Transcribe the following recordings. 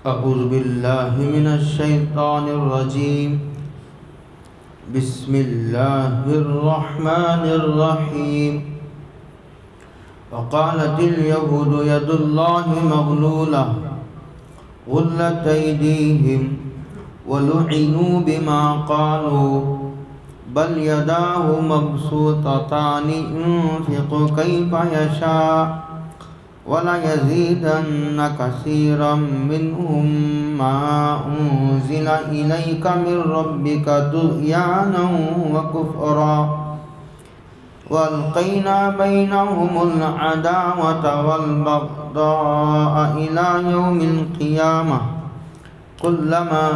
أعوذ بالله من الشيطان الرجيم. بسم الله الرحمن الرحيم. وقالت اليهود يد الله مغلولة غلت أيديهم ولعنوا بما قالوا بل يداه مبسوطتان ينفق كيف يشاء وَلَيَزِيدَنَّ كَثِيرًا مِّنْهُم مَّا أُنزِلَ إِلَيْكَ مِن رَّبِّكَ طُغْيَانًا وَكُفْرًا وَأَلْقَيْنَا بَيْنَهُمُ الْعَدَاوَةَ وَالْبَغْضَاءَ إِلَى يَوْمِ الْقِيَامَةِ كُلَّمَا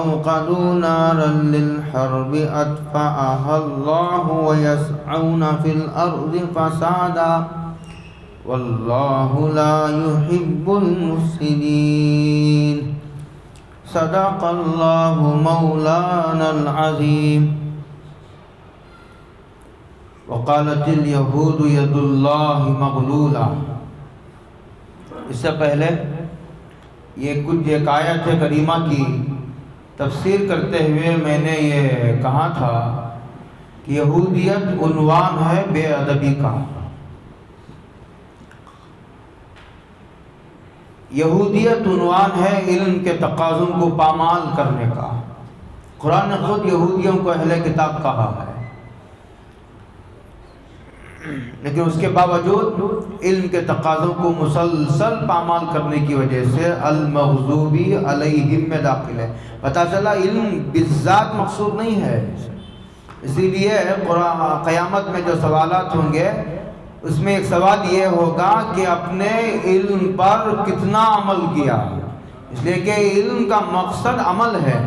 أَوْقَدُوا نَارًا لِّلْحَرْبِ أَطْفَأَهَا اللَّهُ وَيَسْعَوْنَ فِي الْأَرْضِ فَسَادًا واللہ لا يحب المفسدین. صدق اللہ مولانا العظیم. وقالت الیہود ید اللہ مغلولہ. اس سے پہلے ایک آیت کریمہ کی تفسیر کرتے ہوئے میں نے یہ کہا تھا کہ یہودیت عنوان ہے بے ادبی کا. یہودیت عنوان ہے علم کے تقاضوں کو پامال کرنے کا. قرآن نے خود یہودیوں کو اہل کتاب کہا ہے، لیکن اس کے باوجود علم کے تقاضوں کو مسلسل پامال کرنے کی وجہ سے المغضوبی علیہم میں داخل ہے. پتہ چلا علم بالذات مقصود نہیں ہے. اسی لیے قیامت میں جو سوالات ہوں گے اس میں ایک سوال یہ ہوگا کہ اپنے علم پر کتنا عمل کیا، اس لیے کہ علم کا مقصد عمل ہے.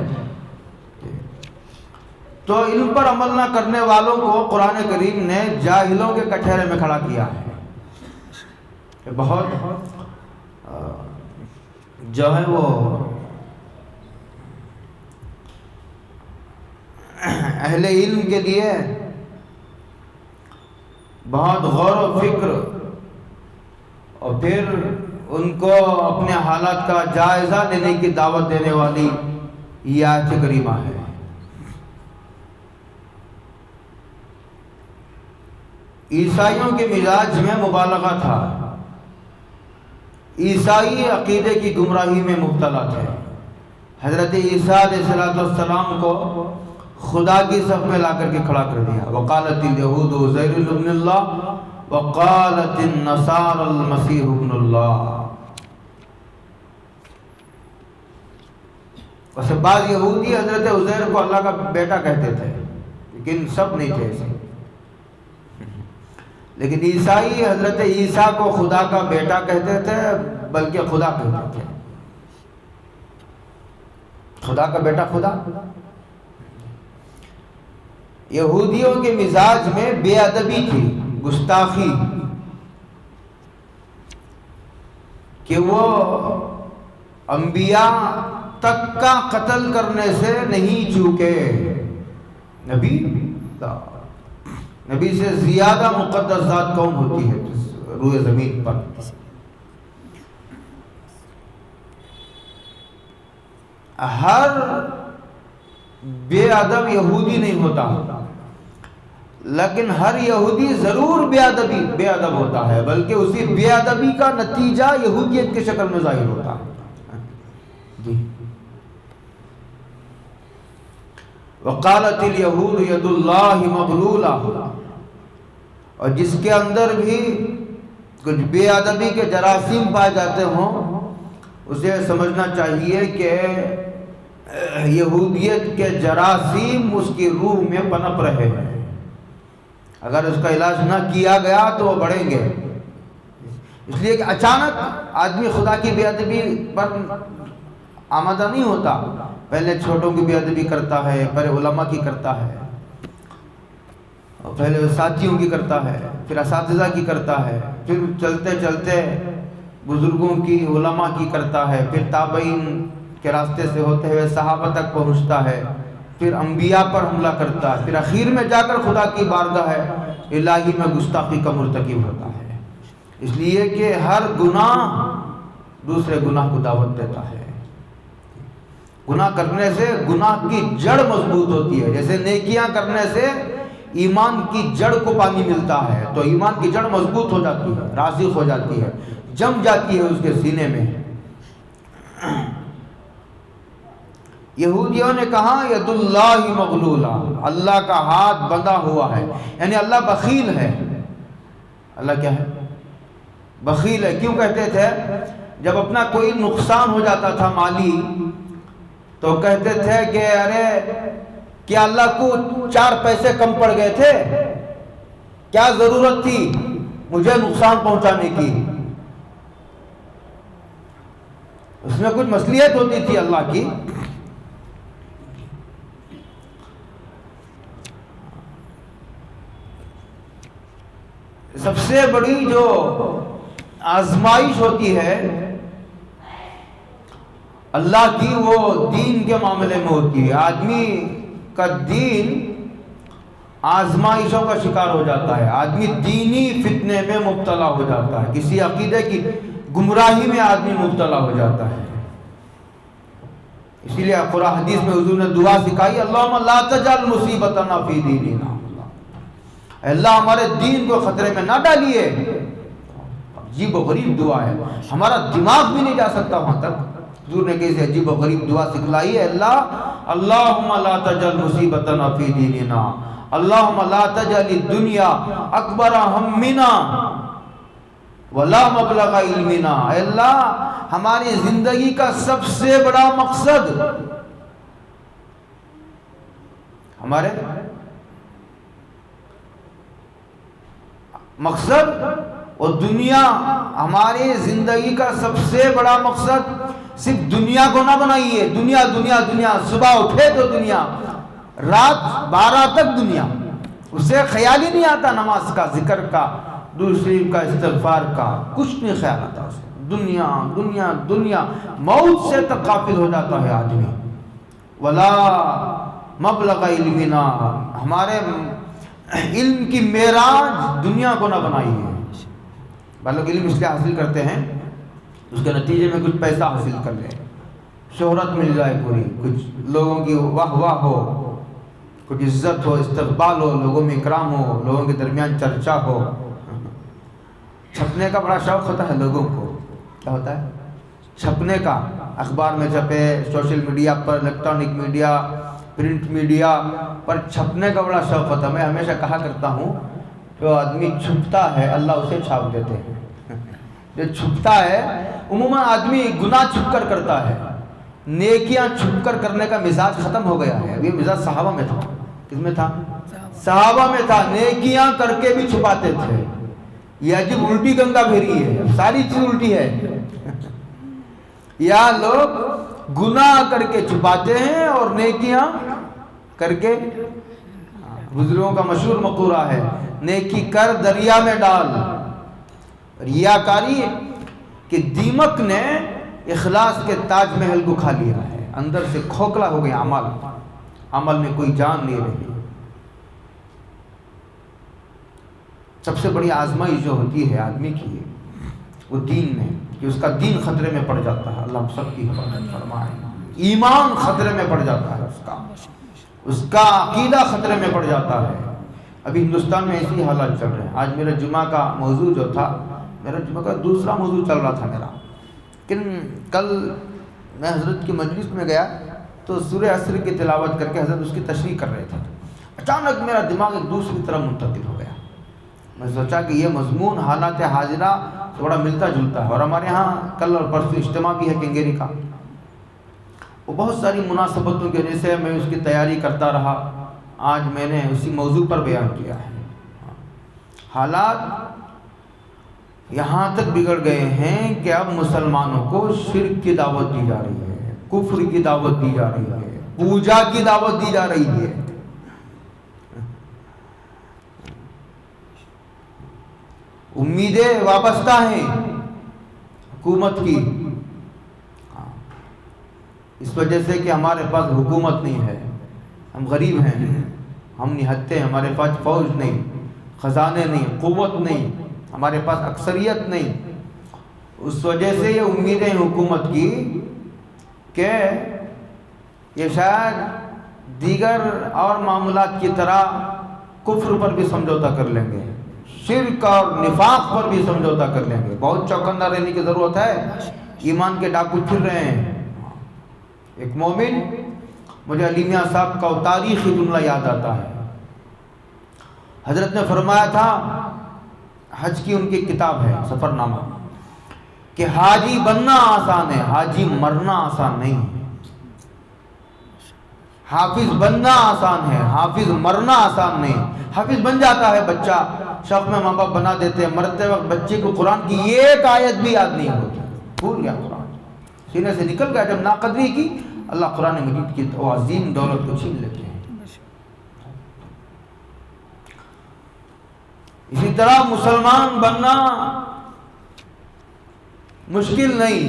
تو علم پر عمل نہ کرنے والوں کو قرآن کریم نے جاہلوں کے کٹہرے میں کھڑا کیا ہے. بہت جو ہے وہ اہل علم کے لیے بہت غور و فکر اور پھر ان کو اپنے حالات کا جائزہ لینے کی دعوت دینے والی یہ آیت کریمہ ہے. عیسائیوں کے مزاج میں مبالغہ تھا. عیسائی عقیدے کی گمراہی میں مبتلا تھے. حضرت عیسیٰ علیہ السلام کو خدا کی صف میں لا کر کے کھڑا کر دیا. وقالت الیہود عزیر ابن اللہ وقالت النصارى المسیح ابن اللہ. ویسے بعض یہودی حضرت عزیر کو اللہ کا بیٹا کہتے تھے، لیکن سب نہیں تھے ایسے. لیکن عیسائی حضرت عیسیٰ کو خدا کا بیٹا کہتے تھے، بلکہ خدا کہتے تھے. خدا کا بیٹا خدا. یہودیوں کے مزاج میں بے ادبی تھی، گستاخی، کہ وہ انبیاء تک کا قتل کرنے سے نہیں چوکے. نبی سے زیادہ مقدس ذات کون ہوتی ہے روئے زمین پر؟ ہر بے ادب یہودی نہیں ہوتا، لیکن ہر یہودی ضرور بے ادب ہوتا ہے، بلکہ اسی بے ادبی کا نتیجہ یہودیت کی شکل میں ظاہر ہوتا ہے. وقالت الیہود ید اللہ مغلولہ. اور جس کے اندر بھی کچھ بے ادبی کے جراثیم پائے جاتے ہوں اسے سمجھنا چاہیے کہ یہودیت کے جراثیم اس کی روح میں پنپ رہے ہیں. اگر اس کا علاج نہ کیا گیا تو وہ بڑھیں گے. اس لیے کہ اچانک آدمی خدا کی بے ادبی پر آمادہ نہیں ہوتا. پہلے چھوٹوں کی بے ادبی کرتا ہے، پہلے علماء کی کرتا ہے، پہلے ساتھیوں کی کرتا ہے، پھر اساتذہ کی کرتا ہے، پھر چلتے چلتے بزرگوں کی، علماء کی کرتا ہے، پھر تابعین کے راستے سے ہوتے ہوئے صحابہ تک پہنچتا ہے، پھر انبیاء پر حملہ کرتا ہے، پھر اخیر میں جا کر خدا کی بارگاہ الہی میں گستاخی کا مرتکب ہوتا ہے. اس لیے کہ ہر گناہ دوسرے گناہ کو دعوت دیتا ہے. گناہ کرنے سے گناہ کی جڑ مضبوط ہوتی ہے، جیسے نیکیاں کرنے سے ایمان کی جڑ کو پانی ملتا ہے، تو ایمان کی جڑ مضبوط ہو جاتی ہے، راسخ ہو جاتی ہے، جم جاتی ہے اس کے سینے میں۔ یہودیوں نے کہا ید اللہ مغلولہ، اللہ کا ہاتھ بندھا ہوا ہے، یعنی اللہ بخیل ہے۔ اللہ کیا ہے؟ بخیل ہے۔ کیوں کہتے تھے؟ جب اپنا کوئی نقصان ہو جاتا تھا مالی تو کہتے تھے کہ ارے کیا اللہ کو 4 پیسے کم پڑ گئے تھے؟ کیا ضرورت تھی مجھے نقصان پہنچانے کی؟ اس میں کچھ مصلحت ہوتی تھی اللہ کی۔ سب سے بڑی جو آزمائش ہوتی ہے اللہ کی، وہ دین کے معاملے میں ہوتی ہے۔ آدمی کا دین آزمائشوں کا شکار ہو جاتا ہے، آدمی دینی فتنے میں مبتلا ہو جاتا ہے، کسی عقیدے کی گمراہی میں آدمی مبتلا ہو جاتا ہے۔ اسی لیے قرآن حدیث میں حضور نے دعا سکھائی، اللہم لا تجعل مصیبتنا فی دیننا، اللہ ہمارے دین کو خطرے میں نہ ڈالیے۔ عجیب و غریب دعا ہے، ہمارا دماغ بھی نہیں جا سکتا وہاں تک۔ حضور نے کیسے عجیب و غریب دعا سکھلائی ہے، اللہم لا تجعل مصیبتنا فی دیننا، اللہم لا تجعل الدنیا اکبر ہمنا ولا مبلغ علمنا، اے اللہ ہماری زندگی کا سب سے بڑا مقصد، ہمارے مقصد اور دنیا، ہماری زندگی کا سب سے بڑا مقصد صرف دنیا کو نہ بنائیے، دنیا دنیا دنیا، صبح اٹھے تو دنیا، رات 12 تک دنیا، اس سے خیال ہی نہیں آتا نماز کا، ذکر کا، دوسری کا، استغفار کا، کچھ نہیں خیال آتا اسے، دنیا دنیا دنیا، موت سے تک غافل ہو جاتا ہے آدمی۔ ولا مبلغ علمنا، ہمارے علم کی معراج دنیا کو نہ بنائیے۔ لوگ علم اس لیے حاصل کرتے ہیں اس کے نتیجے میں کچھ پیسہ حاصل کر لیں، شہرت مل جائے پوری، کچھ لوگوں کی واہ واہ ہو، کچھ عزت ہو، استقبال ہو، لوگوں میں اکرام ہو، لوگوں کے درمیان چرچا ہو۔ چھپنے کا بڑا شوق ہوتا ہے لوگوں کو، کیا ہوتا ہے؟ چھپنے کا، اخبار میں چھپے، سوشل میڈیا پر، الیکٹرانک میڈیا، پرنٹ میڈیا پر چھپنے کا بڑا شوق ہوتا ہے۔ میں ہمیشہ کہا کرتا ہوں جو آدمی چھپتا ہے اللہ اسے چھاپ دیتے ہیں۔ جو چھپتا ہے، عموماً آدمی گناہ چھپ کر کرتا ہے، نیکیاں چھپ کر کرنے کا مزاج ختم ہو گیا ہے۔ یہ مزاج صحابہ میں تھا، کس میں تھا؟ صحابہ میں تھا، نیکیاں کر کے بھی چھپاتے تھے۔ یہ عجیب الٹی گنگا بھیری ہے، ساری چیز الٹی ہے۔ یا لوگ گناہ کر کے چھپاتے ہیں اور نیکیاں کر کے، بزرگوں کا مشہور مقولہ ہے، نیکی کر دریا میں ڈال۔ ریاکاری کہ دیمک نے اخلاص کے تاج محل کو کھا لیا ہے، اندر سے کھوکھلا ہو گیا عمل میں کوئی جان نہیں رہی۔ سب سے بڑی آزمائش جو ہوتی ہے آدمی کی، وہ دین میں، کہ اس کا دین خطرے میں پڑ جاتا ہے۔ اللہ ہم سب کی حفاظت فرمائے۔ ایمان خطرے میں پڑ جاتا ہے، اس کا عقیدہ خطرے میں پڑ جاتا ہے۔ ابھی ہندوستان میں ایسی حالات چل رہے ہیں۔ آج میرا جمعہ کا موضوع جو تھا، میرا جمعہ کا دوسرا موضوع چل رہا تھا میرا، لیکن کل میں حضرت کی مجلس میں گیا تو سورہ عصر کی تلاوت کر کے حضرت اس کی تشریح کر رہے تھے، اچانک میرا دماغ ایک دوسری طرف منتقل ہو گیا۔ میں سوچا کہ یہ مضمون حالات حاضرہ تھوڑا ملتا جلتا ہے، اور ہمارے ہاں کل اور پرسوں اجتماع بھی ہے کنگیری کا، وہ بہت ساری مناسبتوں کی وجہ سے میں اس کی تیاری کرتا رہا۔ آج میں نے اسی موضوع پر بیان کیا ہے۔ حالات یہاں تک بگڑ گئے ہیں کہ اب مسلمانوں کو شرک کی دعوت دی جا رہی ہے، کفر کی دعوت دی جا رہی ہے، پوجا کی دعوت دی جا رہی ہے۔ امیدیں وابستہ ہیں حکومت کی، اس وجہ سے کہ ہمارے پاس حکومت نہیں ہے، ہم غریب ہیں، ہم نہتے ہیں، ہمارے پاس فوج نہیں، خزانے نہیں، قوت نہیں، ہمارے پاس اکثریت نہیں۔ اس وجہ سے یہ امیدیں حکومت کی کہ یہ شاید دیگر اور معاملات کی طرح کفر پر بھی سمجھوتا کر لیں گے، شرک اور نفاق پر بھی سمجھوتا کر لیں گے۔ بہت چوکندہ رہنے کی ضرورت ہے، ایمان کے ڈاکو پھر رہے ہیں۔ ایک مومن، مجھے علی میاں صاحب کا تاریخی جملہ یاد آتا ہے۔ حضرت نے فرمایا تھا، حج کی ان کی کتاب ہے سفر نامہ، کہ حاجی بننا آسان ہے، حاجی مرنا آسان نہیں ہے۔ حافظ بننا آسان ہے، حافظ مرنا آسان نہیں۔ حافظ بن جاتا ہے بچہ، شوق میں ماں باپ بنا دیتے ہیں، مرتے وقت بچے کو قرآن کی ایک آیت بھی یاد نہیں ہوتی، بھول گیا قرآن، سینے سے نکل گیا۔ جب ناقدری کی، اللہ قرآن مجید کی عظیم دولت کو چھین لیتے ہیں۔ اسی طرح مسلمان بننا مشکل نہیں،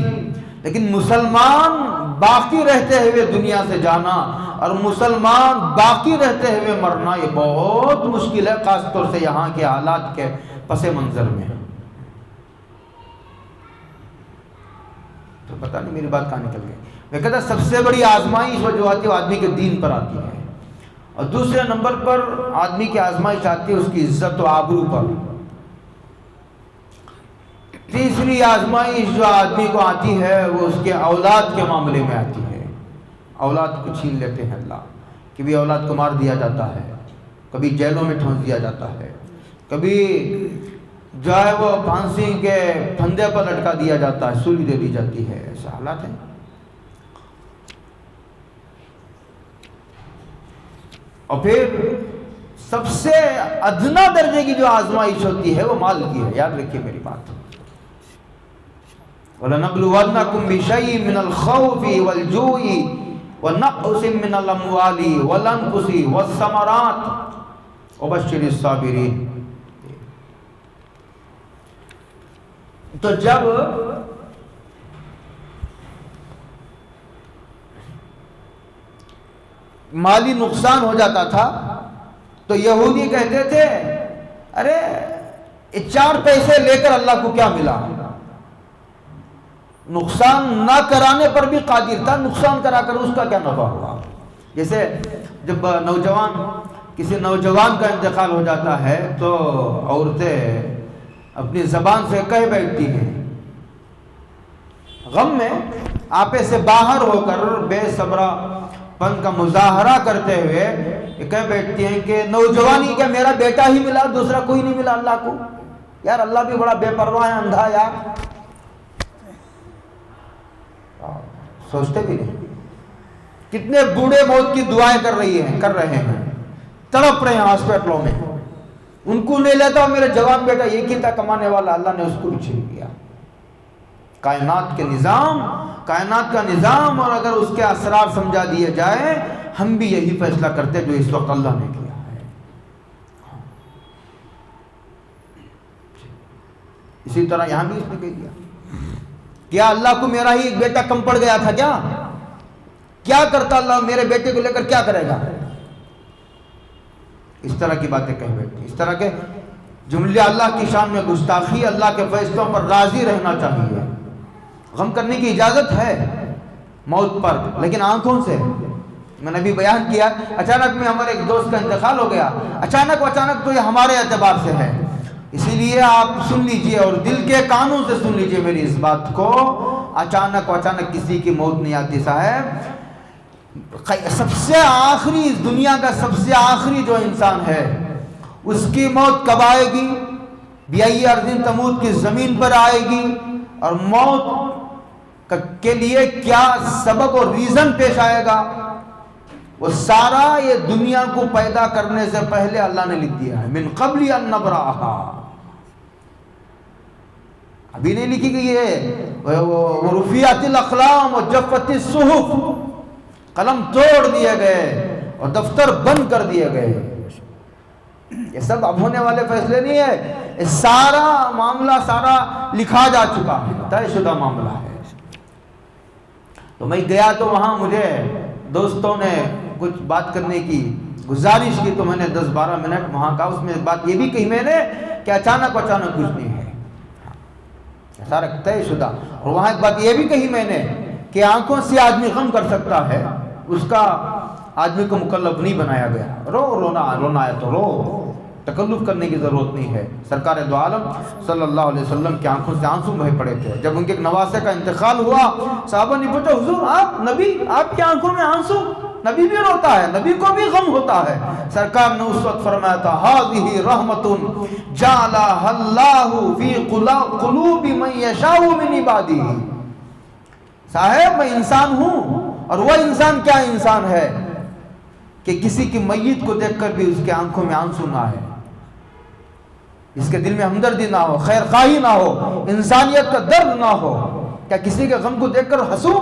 لیکن مسلمان باقی رہتے ہوئے دنیا سے جانا اور مسلمان باقی رہتے ہوئے مرنا، یہ بہت مشکل ہے، خاص طور سے یہاں کے حالات کے پس منظر میں۔ تو پتہ نہیں میری بات کہاں نکل گئی۔ میں کہتا سب سے بڑی آزمائش وہ جو آتی ہے وہ آدمی کے دین پر آتی ہے، اور دوسرے نمبر پر آدمی کی آزمائش آتی ہے اس کی عزت و آبرو پر۔ تیسری آزمائش جو آدمی کو آتی ہے وہ اس کے اولاد کے معاملے میں آتی ہے۔ اولاد کو چھین لیتے ہیں اللہ، کبھی اولاد کو مار دیا جاتا ہے، کبھی جیلوں میں ٹھونس دیا جاتا ہے، کبھی جو ہے وہ پھانسی کے پھندے پر لٹکا دیا جاتا ہے، سولی دے دی جاتی ہے، ایسے حالات ہیں۔ اور پھر سب سے ادنا درجے کی جو آزمائش ہوتی ہے وہ مال کی ہے، یاد رکھیے میری بات۔ وَلَنَبْلُوَنَّكُمْ بِشَيْءٍ مِّنَ الْخَوْفِ وَالْجُوعِ وَنَقْصٍ مِّنَ الْأَمْوَالِ وَالْأَنفُسِ وَالثَّمَرَاتِ وَبَشِّرِ الصَّابِرِينَ۔ تو جب مالی نقصان ہو جاتا تھا تو یہودی کہتے تھے، ارے 4 پیسے لے کر اللہ کو کیا ملا؟ نقصان نہ کرانے پر بھی قادر تھا، نقصان کرا کر اس کا کیا نفع ہوا؟ جیسے جب کسی نوجوان کا انتقال ہو جاتا ہے تو عورتیں اپنی زبان سے کہہ بیٹھتی ہیں، غم میں آپے سے باہر ہو کر بے صبرہ پن کا مظاہرہ کرتے ہوئے یہ کہہ بیٹھتی ہیں کہ نوجوانی کیا میرا بیٹا ہی ملا، دوسرا کوئی نہیں ملا اللہ کو؟ یار اللہ بھی بڑا بے پرواہ ہے، اندھا یار، سوچتے بھی نہیں۔ کتنے بوڑھے موت کی دعائیں کر رہے ہیں، تڑپ رہے ہیں ہاسپٹلوں میں، ان کو لے لیتا ہوں، میرا جوان بیٹا ایک ہی تھا کمانے والا، اللہ نے اس کو بھی چھین لیا۔ کائنات کا نظام اور اگر اس کے اسرار سمجھا دیے جائے، ہم بھی یہی فیصلہ کرتے جو اس وقت اللہ نے کیا ہے۔ اسی طرح یہاں بھی اس نے کہہ دیا، کیا اللہ کو میرا ہی ایک بیٹا کم پڑ گیا تھا کیا کرتا اللہ میرے بیٹے کو لے کر کیا کرے گا؟ اس طرح کی باتیں کہہ بیٹھتی، اس طرح کے جملے اللہ کی شان میں گستاخی، اللہ کے فیصلوں پر راضی رہنا چاہیے۔ غم کرنے کی اجازت ہے موت پر، لیکن آنکھوں سے۔ میں نے بھی بیان کیا، اچانک میں ہمارے ایک دوست کا انتقال ہو گیا، اچانک تو یہ ہمارے اعتبار سے ہے، اسی لیے آپ سن لیجئے اور دل کے کانوں سے سن لیجئے میری اس بات کو، اچانک کسی کی موت نہیں آتی صاحب۔ سب سے آخری، دنیا کا سب سے آخری جو انسان ہے اس کی موت کب آئے گی؟ بِأَيِّ أَرْضٍ تَمُوتُ کی زمین پر آئے گی، اور موت کے لیے کیا سبب اور ریزن پیش آئے گا، وہ سارا یہ دنیا کو پیدا کرنے سے پہلے اللہ نے لکھ دیا ہے، من قبل ان نبرأها، ابھی نہیں لکھی گئی ہے۔ وَرُفِعَتِ الْأَقْلَامُ وَجَفَّتِ الصُّحُفُ، قلم توڑ دیے گئے اور دفتر بند کر دیے گئے۔ یہ سب اب ہونے والے فیصلے نہیں ہے، سارا معاملہ سارا لکھا جا چکا ہے، طے شدہ معاملہ ہے۔ تو میں گیا تو وہاں مجھے دوستوں نے کچھ بات کرنے کی گزارش کی، تو میں نے 10-12 منٹ وہاں کا، اس میں بات یہ بھی کہی میں نے کہ اچانک کچھ نہیں ہے، سارا طے شدہ۔ اور وہاں ایک بات یہ بھی کہی میں نے کہ آنکھوں سے آدمی غم کر سکتا ہے اس کا آدمی کو مکلف نہیں بنایا گیا. رونا ہے تو رو، تکلف کرنے کی ضرورت نہیں ہے. سرکار دو عالم صلی اللہ علیہ وسلم کی آنکھوں سے آنسو بہہ پڑے تھے. جب ان کے ایک نواسے کا انتقال ہوا، صحابہ نے پوچھا حضور آپ نبی، آپ کی آنکھوں میں آنسو؟ نبی بھی روتا ہے، نبی کو بھی غم ہوتا ہے. سرکار نے اس وقت فرمایا تھا ہذہ رحمت جعلها اللہ فی قلوب من یشاء من عبادہ. صاحب میں انسان ہوں، اور وہ انسان کیا انسان ہے کہ کسی کی میت کو دیکھ کر بھی اس کے آنکھوں میں آنسو نہ آئے، اس کے دل میں ہمدردی نہ ہو، خیر خواہی نہ ہو، انسانیت کا درد نہ ہو. کیا کسی کے غم کو دیکھ کر ہنسوں؟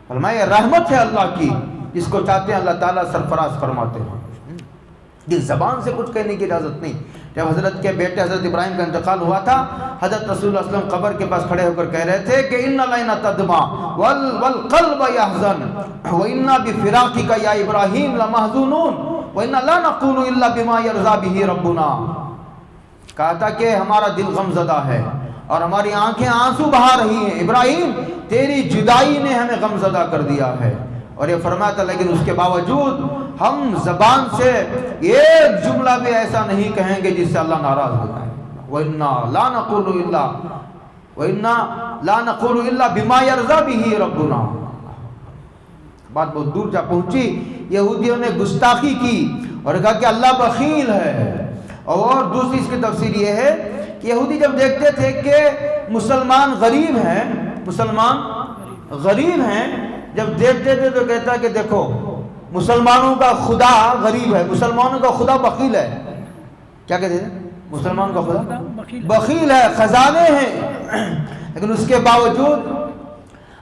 فرمایا رحمت ہے اللہ کی، جس کو چاہتے ہیں اللہ تعالیٰ سرفراز فرماتے ہیں. جس زبان سے کچھ کہنے کی اجازت نہیں. جب حضرت کے بیٹے حضرت ابراہیم کا انتقال ہوا تھا، حضرت رسول اللہ صلی اللہ علیہ وسلم قبر کے پاس کھڑے ہو کر کہہ رہے تھے کہ ان العین تدمع والقلب يحزن وانا بفراقك یا ابراہیم لمحزونون وانا لا نقول الا بما يرضى به ربنا. کہا تھا کہ ہمارا دل غم زدہ ہے اور ہماری آنکھیں آنسو بہا رہی ہیں، ابراہیم تیری جدائی نے ہمیں غم زدہ کر دیا ہے. اور یہ فرمایا تھا لیکن اس کے باوجود ہم زبان سے ایک جملہ بھی ایسا نہیں کہیں گے جس سے اللہ ناراض ہو جائے. وَإِنَّا لَا نَقُولُ إِلَّا بِمَا يَرْضَى بِهِ رَبُّنَا. بات بہت دور جا پہنچی. یہودیوں نے گستاخی کی اور کہا کہ اللہ بخیل ہے. اور دوسری اس کی تفسیر یہ ہے کہ یہودی جب دیکھتے تھے کہ مسلمان غریب ہیں، جب دیکھتے تھے تو کہتا کہ دیکھو مسلمانوں کا خدا غریب ہے، مسلمانوں کا خدا بخیل ہے. کیا کہتے ہیں؟ مسلمانوں کا خدا بخیل ہے، خزانے ہیں. لیکن اس کے باوجود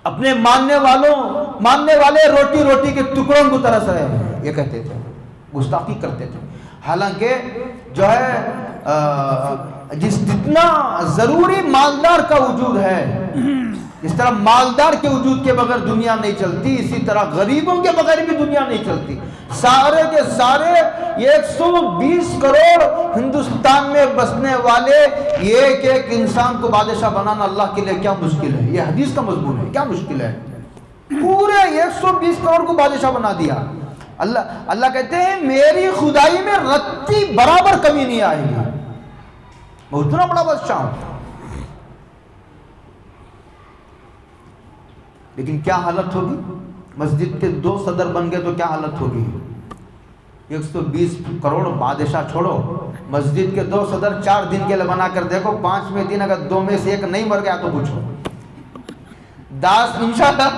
اپنے ماننے والے روٹی کے ٹکڑوں کو ترس رہے ہیں، یہ کہتے تھے، گستاخی کرتے تھے. حالانکہ جو ہے جتنا ضروری مالدار کا وجود ہے، اس طرح مالدار کے وجود کے بغیر دنیا نہیں چلتی، اسی طرح غریبوں کے بغیر بھی دنیا نہیں چلتی. سارے کے سارے 120 کروڑ ہندوستان میں بسنے والے ایک انسان کو بادشاہ بنانا اللہ کے لیے کیا مشکل ہے. یہ حدیث کا مضمون ہے. کیا مشکل ہے؟ پورے 120 کروڑ کو بادشاہ بنا دیا. اللہ کہتے ہیں میری خدائی میں رتی برابر کمی نہیں آئے گی، میں اتنا بڑا بادشاہ ہوں. لیکن کیا حالت ہوگی؟ مسجد کے 2 صدر بن گئے تو کیا حالت ہوگی؟ 120 کروڑ بادشاہ چھوڑو، مسجد کے 2 صدر 4 دن کے لیے بنا کر دیکھو، 5ویں دن اگر 2 میں سے 1 نہیں مر گیا تو پوچھو. 10 انشاءاللہ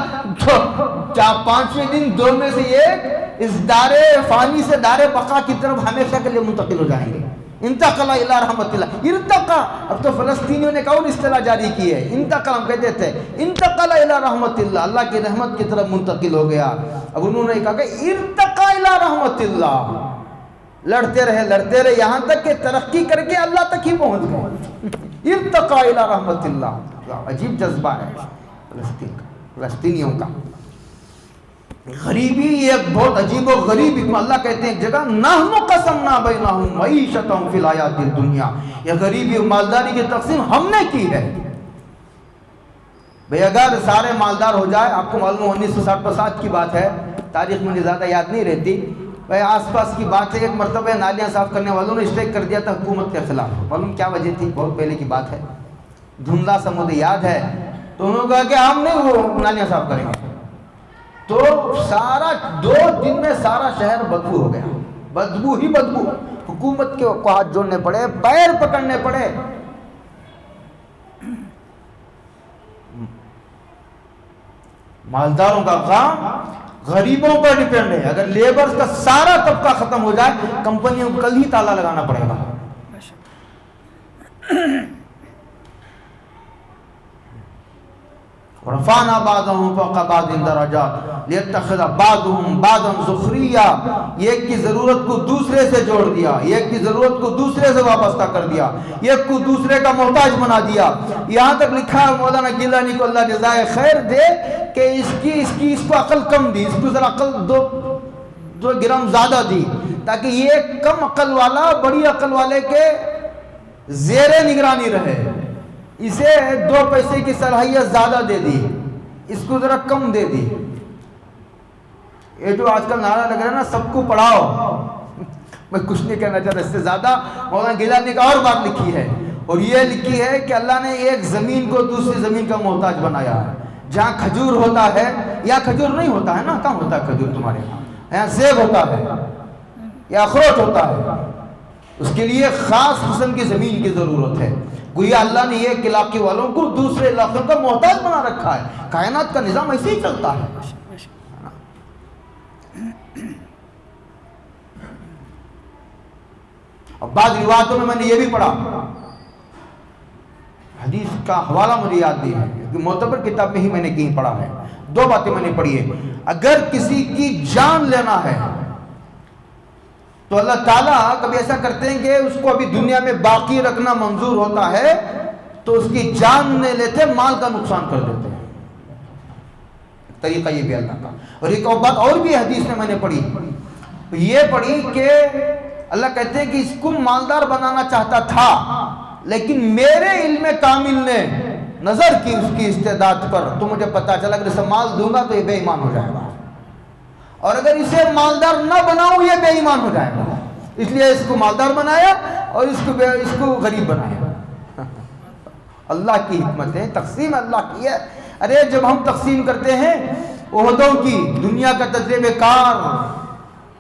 5ویں دن 2 میں سے 1 اس دار فانی سے دار بقا کی طرف ہمیشہ کے لیے منتقل ہو جائیں گے. انتقل الى رحمت اللہ، ارتقا. اب تو فلسطینیوں نے کون اصطلاح جاری کی ہے؟ انتقل ہم کہتے تھے، انتقل الى رحمت اللہ، اللہ کی رحمت کی طرف منتقل ہو گیا. اب انہوں نے کہا کہ ارتقا الى رحمت اللہ، لڑتے رہے یہاں تک کہ ترقی کر کے اللہ تک ہی پہنچ گئے. ارتقا الى رحمت اللہ. عجیب جذبہ ہے فلسطینیوں کا. غریبی ایک بہت عجیب و غریب حکم. اللہ کہتے ہیں ایک جگہ نحن قسمنا بینہم معیشتہم فی الحیات الدنیا، یہ غریبی و مالداری کی تقسیم ہم نے کی ہے. بھئی اگر سارے مالدار ہو جائے، آپ کو معلوم 1960 کی بات ہے، تاریخ میں زیادہ یاد نہیں رہتی. بھئی آس پاس کی بات ہے، ایک مرتبہ نالیاں صاف کرنے والوں نے اسٹرائک کر دیا تھا حکومت کے خلاف. معلوم کیا وجہ تھی؟ بہت پہلے کی بات ہے، دھندلا سا مجھے یاد ہے. تو انہوں نے کہا کہ ہم نہیں وہ نالیاں صاف کریں گے. تو سارا 2 دن میں سارا شہر بدبو ہو گیا، بدبو ہی بدبو. حکومت کے کو ہاتھ جوڑنے پڑے، پیر پکڑنے پڑے. مالداروں کا کام غریبوں پر ڈیپینڈ ہے. اگر لیبرز کا سارا طبقہ ختم ہو جائے، کمپنیوں کو کل ہی تالا لگانا پڑے گا. ورفعنا بعضهم فوق بعض درجات لیتخذ بعضهم بعضا سخریا. ایک کی ضرورت کو دوسرے سے جوڑ دیا، ایک کی ضرورت کو دوسرے سے وابستہ کر دیا، ایک کو دوسرے کا محتاج بنا دیا. یہاں تک لکھا ہے مولانا گیلانی کو اللہ جزائے خیر دے کہ اس کو عقل کم دی، اس کو ذرا عقل 2 گرام زیادہ دی، تاکہ یہ کم عقل والا بڑی عقل والے کے زیر نگرانی رہے. اسے 2 پیسے کی صلاحیت زیادہ دے دی، اس کو ذرا کم دے دی. یہ جو آج کل نعرہ لگ رہا ہے نا سب کو پڑھاؤ، میں کچھ نہیں کہنا چاہتا اس سے زیادہ. مولانا گیلانی نے ایک اور بات لکھی ہے، اور یہ لکھی ہے کہ اللہ نے ایک زمین کو دوسری زمین کا محتاج بنایا ہے. جہاں کھجور ہوتا ہے یا کھجور نہیں ہوتا ہے نا، کہاں ہوتا ہے کھجور تمہارے یہاں سیب ہوتا ہے یا اخروٹ ہوتا ہے، اس کے لیے خاص قسم کی زمین کی ضرورت ہے. گویا اللہ نے ایک علاقے والوں کو دوسرے علاقوں کا محتاج بنا رکھا ہے. کائنات کا نظام ایسے ہی چلتا ہے. اب بعض روایتوں میں نے یہ بھی پڑھا، حدیث کا حوالہ مجھے یاد نہیں ہے، معتبر کتاب میں ہی میں نے کہیں پڑھا ہے. دو باتیں میں نے پڑھی ہے. اگر کسی کی جان لینا ہے تو اللہ تعالیٰ کبھی ایسا کرتے ہیں کہ اس کو ابھی دنیا میں باقی رکھنا منظور ہوتا ہے تو اس کی جان نہیں لیتے، مال کا نقصان کر دیتے ہیں. طریقہ یہ بھی اللہ کا. اور ایک اور بات اور بھی حدیث میں نے پڑھی، یہ پڑھی کہ اللہ کہتے ہیں کہ اس کو مالدار بنانا چاہتا تھا، لیکن میرے علم کامل نے نظر کی اس کی استعداد پر، تو مجھے پتا چلا کہ اسے مال دوں گا تو یہ بے ایمان ہو جائے گا، اور اگر اسے مالدار نہ بناؤں یہ بے ایمان ہو جائے گا. اس لیے اس کو مالدار بنایا اور اس کو غریب بنایا. اللہ کی حکمت ہے، تقسیم اللہ کی ہے. ارے جب ہم تقسیم کرتے ہیں عہدوں کی، دنیا کا تجربے کار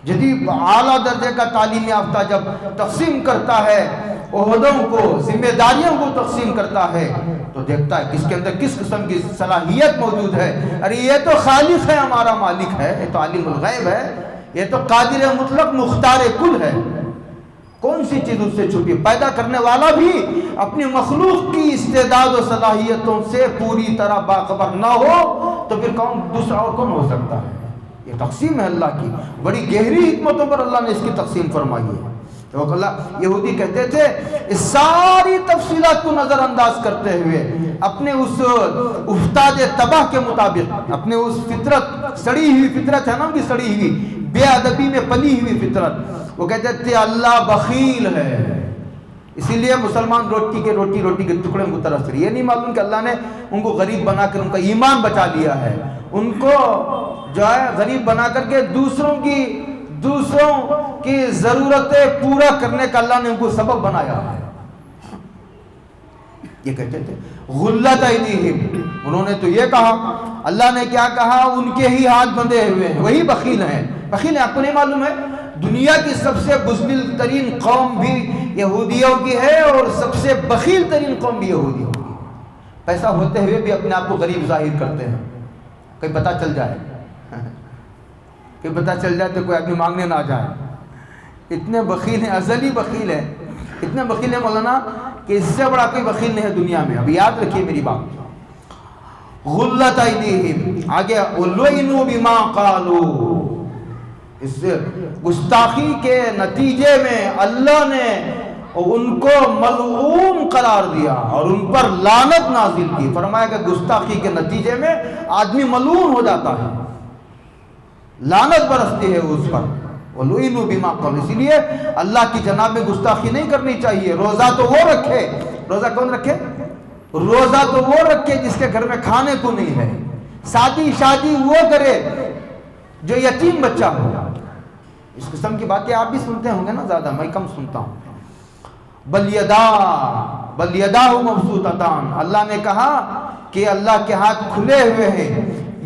جدید اعلیٰ درجے کا تعلیم یافتہ جب تقسیم کرتا ہے عہدوں کو، ذمہ داریوں کو تقسیم کرتا ہے، تو دیکھتا ہے کس کے اندر کس قسم کی صلاحیت موجود ہے. ارے یہ تو خالق ہے، ہمارا مالک ہے، یہ تو عالم الغیب ہے، یہ تو قادر مطلق مختار کل ہے. کون سی چیز اس سے چھپی؟ پیدا کرنے والا بھی اپنی مخلوق کی استعداد و صلاحیتوں سے پوری طرح باخبر نہ ہو تو پھر دوسرا اور کون ہو سکتا ہے؟ یہ تقسیم ہے اللہ کی. بڑی گہری حکمتوں پر اللہ نے اس کی تقسیم فرمائی ہے. تو اللہ یہودی کہتے تھے اس ساری تفصیلات کو نظر انداز کرتے ہوئے اپنے اس افتاد تباہ کے مطابق، اپنے اس فطرت، سڑی ہوئی فطرت ہے نا ان کی، سڑی ہوئی بے ادبی میں پلی ہوئی فطرت، وہ کہتے تھے اللہ بخیل ہے، اسی لیے مسلمان روٹی کے ٹکڑے کو ترس رہی ہے. یہ نہیں معلوم کہ اللہ نے ان کو غریب بنا کر ان کا ایمان بچا لیا ہے، ان کو جو ہے غریب بنا کر کے دوسروں کی ضرورتیں پورا کرنے کا اللہ نے ان کو سبب بنایا ہے. یہ کہتے تھے غلت ایدیہم، انہوں نے تو یہ کہا، اللہ نے کیا کہا؟ ان کے ہی ہاتھ بندھے ہوئے ہیں، وہی بخیل ہیں. بخیل ہیں، آپ کو نہیں معلوم ہے دنیا کی سب سے بزدل ترین قوم بھی یہودیوں کی ہے اور سب سے بخیل ترین قوم بھی یہودیوں کی. پیسہ ہوتے ہوئے بھی اپنے آپ کو غریب ظاہر کرتے ہیں. کہیں پتہ چل جائے تو کوئی آدمی مانگنے نہ جائے. اتنے بخیل ہیں، ازلی بخیل ہیں، اتنے بخیل ہیں مولانا کہ اس سے بڑا کوئی بخیل نہیں ہے دنیا میں. اب یاد رکھیے میری بات. غلت ایدیہم، آگے وَلُعِنُوا بِمَا قَالُوا، اس گستاخی کے نتیجے میں اللہ نے ان کو ملعون قرار دیا اور ان پر لعنت نازل کی. فرمایا کہ گستاخی کے نتیجے میں آدمی ملعون ہو جاتا ہے، لعنت برستی ہے اس پر. وَلُعِنُوا بِمَا قَالُوا، اسی لیے اللہ کی جناب میں گستاخی نہیں کرنی چاہیے. روزہ تو وہ رکھے، روزہ کون رکھے؟ روزہ تو وہ رکھے جس کے گھر میں کھانے کو نہیں ہے. شادی وہ کرے جو یتیم بچہ ہو. اس قسم کی باتیں آپ بھی سنتے ہوں گے نا، زیادہ میں کم سنتا ہوں. بل یداہ مبسوطتان، اللہ نے کہا کہ اللہ کے ہاتھ کھلے ہوئے ہیں.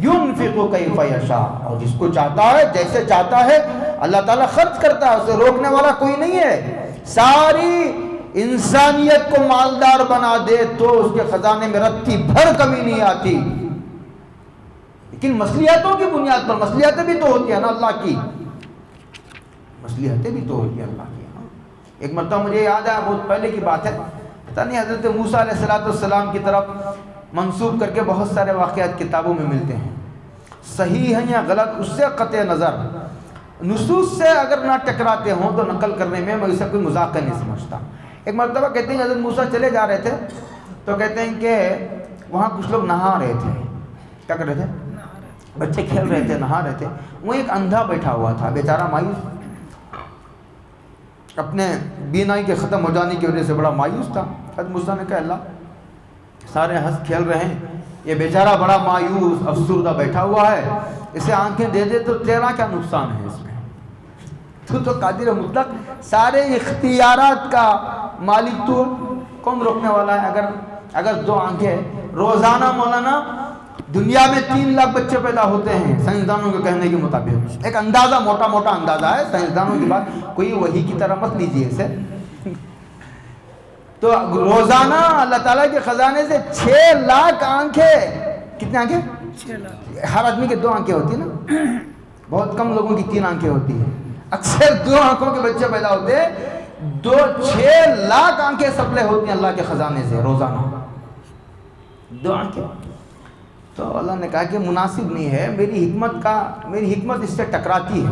ينفق کیف یشاء، اور جس کو چاہتا ہے جیسے چاہتا ہے اللہ تعالیٰ خرچ کرتا ہے، اسے روکنے والا کوئی نہیں ہے. ساری انسانیت کو مالدار بنا دے تو اس کے خزانے میں رتی بھر کمی نہیں آتی. لیکن مصلحتوں کی بنیاد پر، مصلحتیں بھی تو ہوتی ہیں نا اللہ کی، مصلحتیں بھی تو ہوتی ہیں اللہ کی. ایک مرتبہ مجھے یاد ہے، بہت پہلے کی بات ہے، پتہ نہیں حضرت موسیٰ علیہ السلام کی طرف منسوب کر کے بہت سارے واقعات کتابوں میں ملتے ہیں. صحیح ہیں یا غلط اس سے قطع نظر، نصوص سے اگر نہ ٹکراتے ہوں تو نقل کرنے میں اسے کوئی مذاق نہیں سمجھتا. ایک مرتبہ کہتے ہیں حضرت موسیٰ چلے جا رہے تھے تو کہتے ہیں کہ وہاں کچھ لوگ نہا رہے تھے. کیا کر رہے تھے؟ بچے کھیل رہے تھے، نہا رہے تھے. وہ ایک اندھا بیٹھا ہوا تھا، بیچارہ مایوس، اپنے بینائی کے ختم ہو جانے کی وجہ سے بڑا مایوس تھا. حضرت موسیٰ نے کہا اللہ سارے ہنس کھیل رہے ہیں، یہ بیچارہ بڑا مایوس افسردہ بیٹھا ہوا ہے، اسے آنکھیں دے دے تو تیرا کیا نقصان ہے اس میں؟ تو قادر مطلق، سارے اختیارات کا مالک تو، کون روکنے والا ہے؟ اگر 2 آنکھیں، روزانہ مولانا دنیا میں 3 لاکھ بچے پیدا ہوتے ہیں سائنسدانوں کے کہنے کے مطابق، ایک اندازہ، موٹا موٹا اندازہ ہے سائنسدانوں کی بات، کوئی وحی کی طرح مت لیجیے اسے۔ تو روزانہ اللہ تعالیٰ کے خزانے سے 6 لاکھ آنکھیں، کتنے آنکھیں؟ 6 لاکھ۔ ہر آدمی کے 2 آنکھیں ہوتی ہیں نا، بہت کم لوگوں کی 3 آنکھیں ہوتی ہیں، اکثر 2 آنکھوں کے بچے پیدا ہوتے ہیں۔ 6 لاکھ آنکھیں سپلائی ہوتی ہیں اللہ کے خزانے سے روزانہ، 2 آنکھیں۔ تو اللہ نے کہا کہ مناسب نہیں ہے، میری حکمت اس سے ٹکراتی ہے۔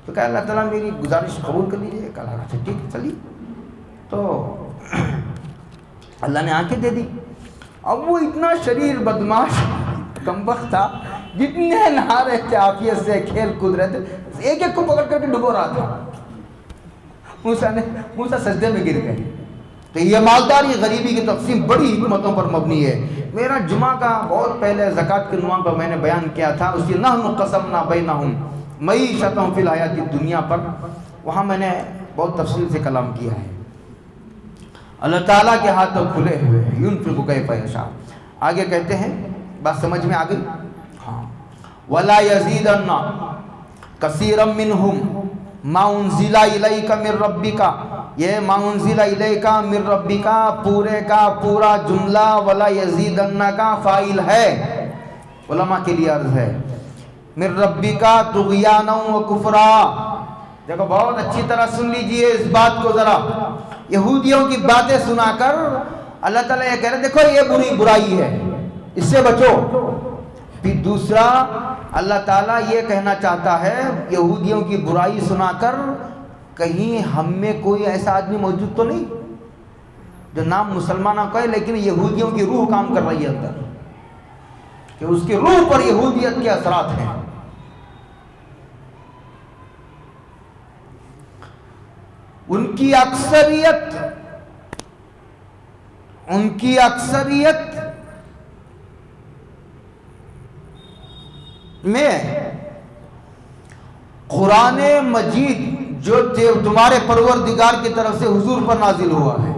تو کہا اللہ تعالیٰ میری گزارش قبول کر لیجیے۔ کہا اچھا ٹھیک ہے چلیے۔ تو اللہ نے آنکھیں دے دی۔ اب وہ اتنا شریر بدماش کمبخت تھا، جتنے نہا رہے تھے عافیت سے، کھیل کود رہے تھے، ایک ایک کو پکڑ کر کے ڈبو رہا تھا۔ موسیٰ سجدے میں گر گئے۔ تو یہ مالداری غریبی کی تقسیم بڑی حکمتوں پر مبنی ہے۔ میرا جمعہ کا بہت پہلے زکوٰۃ کے عنوان پر میں نے بیان کیا تھا، اس کی نحن قسمنا بینہم معیشتہم فی الحیاۃ الدنیا پر، وہاں میں نے بہت تفصیل سے کلام کیا ہے۔ اللہ تعالیٰ کے ہاتھ تو کھلے ہوئے ہیں، ينفق کیف یشاء۔ آگے کہتے ہیں، بات سمجھ میں آ گئی؟ ہاں۔ وَلَا يَزِيدَنَّ كَثِيرًا مِّنْهُمْ مَا أُنزِلَ إِلَيْكَ مِن رَّبِّكَ، یہ مَا أُنزِلَ إِلَيْكَ مِن رَّبِّكَ پورے کا پورا جملہ وَلَا يَزِيدَنَّ کا فاعل ہے، علماء کے لیے عرض ہے، مِن رَّبِّكَ طُغْيَانًا وَكُفْرًا۔ دیکھو بہت اچھی طرح سن لیجئے اس بات کو ذرا، یہودیوں کی باتیں سنا کر اللہ تعالیٰ یہ کہہ رہے دیکھو یہ برائی ہے، اس سے بچو۔ پھر دوسرا اللہ تعالیٰ یہ کہنا چاہتا ہے یہودیوں کی برائی سنا کر، کہیں ہم میں کوئی ایسا آدمی موجود تو نہیں جو نام مسلمانوں کا ہے لیکن یہودیوں کی روح کام کر رہی ہے اندر، کہ اس کی روح پر یہودیت کے اثرات ہیں۔ ان کی اکثریت میں قرآن مجید جو تمہارے پروردگار کی طرف سے حضور پر نازل ہوا ہے،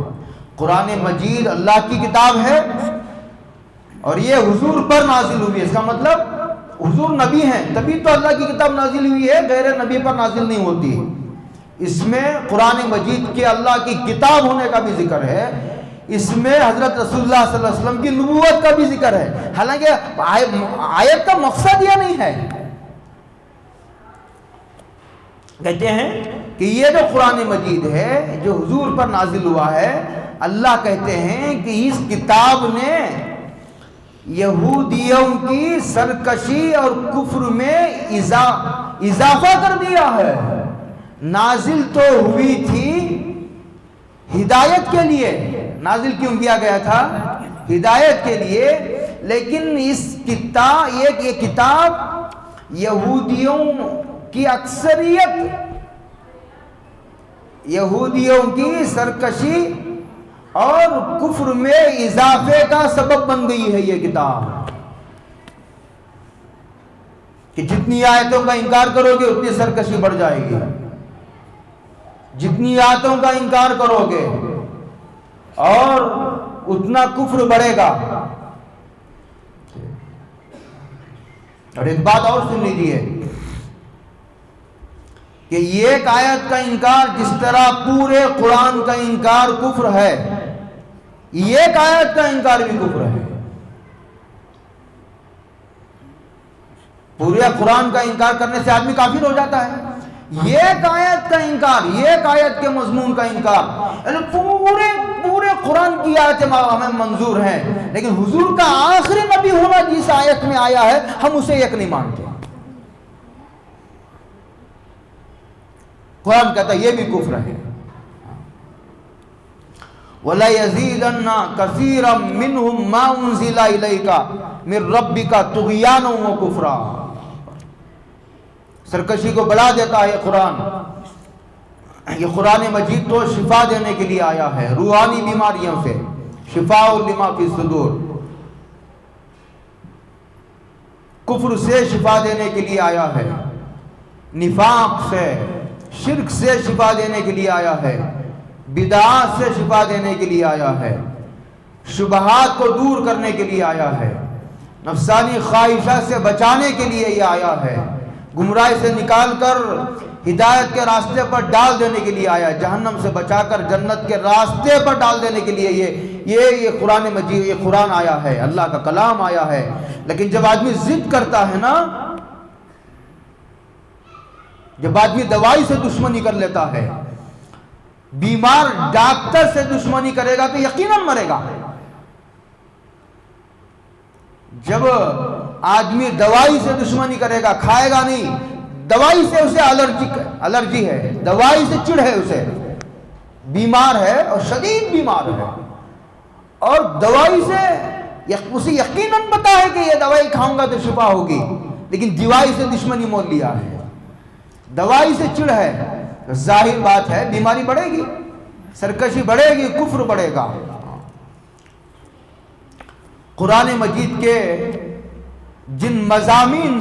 قرآن مجید اللہ کی کتاب ہے اور یہ حضور پر نازل ہوئی ہے، اس کا مطلب حضور نبی ہیں تبھی تو اللہ کی کتاب نازل ہوئی ہے، غیر نبی پر نازل نہیں ہوتی۔ اس میں قرآن مجید کے اللہ کی کتاب ہونے کا بھی ذکر ہے، اس میں حضرت رسول اللہ صلی اللہ علیہ وسلم کی نبوت کا بھی ذکر ہے، حالانکہ آیت کا مقصد یہ نہیں ہے۔ کہتے ہیں کہ یہ جو قرآن مجید ہے جو حضور پر نازل ہوا ہے، اللہ کہتے ہیں کہ اس کتاب نے یہودیوں کی سرکشی اور کفر میں اضافہ کر دیا ہے۔ نازل تو ہوئی تھی ہدایت کے لیے، نازل کیوں کیا گیا تھا؟ ہدایت کے لیے، لیکن اس یہ کتاب یہودیوں کی اکثریت، یہودیوں کی سرکشی اور کفر میں اضافے کا سبب بن گئی ہے یہ کتاب، کہ جتنی آیتوں کا انکار کرو گے اتنی سرکشی بڑھ جائے گی، جتنی آیتوں کا انکار کرو گے اور اتنا کفر بڑھے گا۔ اور ایک بات اور سن لیجیے کہ ایک آیت کا انکار جس طرح پورے قرآن کا انکار کفر ہے، ایک آیت کا انکار بھی کفر ہے۔ پورے قرآن کا انکار کرنے سے آدمی کافر ہو جاتا ہے، ایک آیت کا انکار، ایک آیت کے مضمون کا انکار، یعنی پورے قرآن کی آیتیں ہمیں منظور ہیں لیکن حضور کا آخری نبی ہونا جس آیت میں آیا ہے ہم اسے ایک نہیں مانتے۔ قرآن کہتا ہے یہ بھی کفر ہے۔ وَلَا يَزِيدَنَّ كَثِيرًا مِّنْهُمْ مَا أُنزِلَ إِلَيْكَ مِن رَّبِّكَ طُغْيَانًا وَكُفْرًا۔ سرکشی کو بڑھا دیتا ہے قرآن۔ یہ قرآن مجید تو شفا دینے کے لیے آیا ہے روحانی بیماریوں سے، شفاء لما فی الصدور۔ کفر سے شفا دینے کے لیے آیا ہے، نفاق سے، شرک سے شفا دینے کے لیے آیا ہے، بدعات سے شفا دینے کے لیے آیا ہے، شبہات کو دور کرنے کے لیے آیا ہے، نفسانی خواہشات سے بچانے کے لیے یہ آیا ہے، گمراہی سے نکال کر ہدایت کے راستے پر ڈال دینے کے لیے آیا ہے، جہنم سے بچا کر جنت کے راستے پر ڈال دینے کے لیے یہ قرآن مجید، یہ قرآن آیا ہے، اللہ کا کلام آیا ہے۔ لیکن جب آدمی ضد کرتا ہے نا، جب آدمی دوائی سے دشمنی کر لیتا ہے، بیمار ڈاکٹر سے دشمنی کرے گا تو یقیناً مرے گا۔ جب آدمی دوائی سے دشمنی کرے گا، کھائے گا نہیں، دوائی سے اسے الرجی ہے، دوائی سے چڑ ہے، اسے بیمار ہے اور شدید بیمار ہے، اور دوائی سے اسے یقیناً پتا ہے کہ یہ دوائی کھاؤں گا تو شفا ہوگی، لیکن دوائی سے دشمنی مول لیا ہے، دوائی سے چڑ ہے، ظاہر بات ہے بیماری بڑھے گی، سرکشی بڑھے گی، کفر بڑھے گا۔ قرآن مجید کے جن مضامین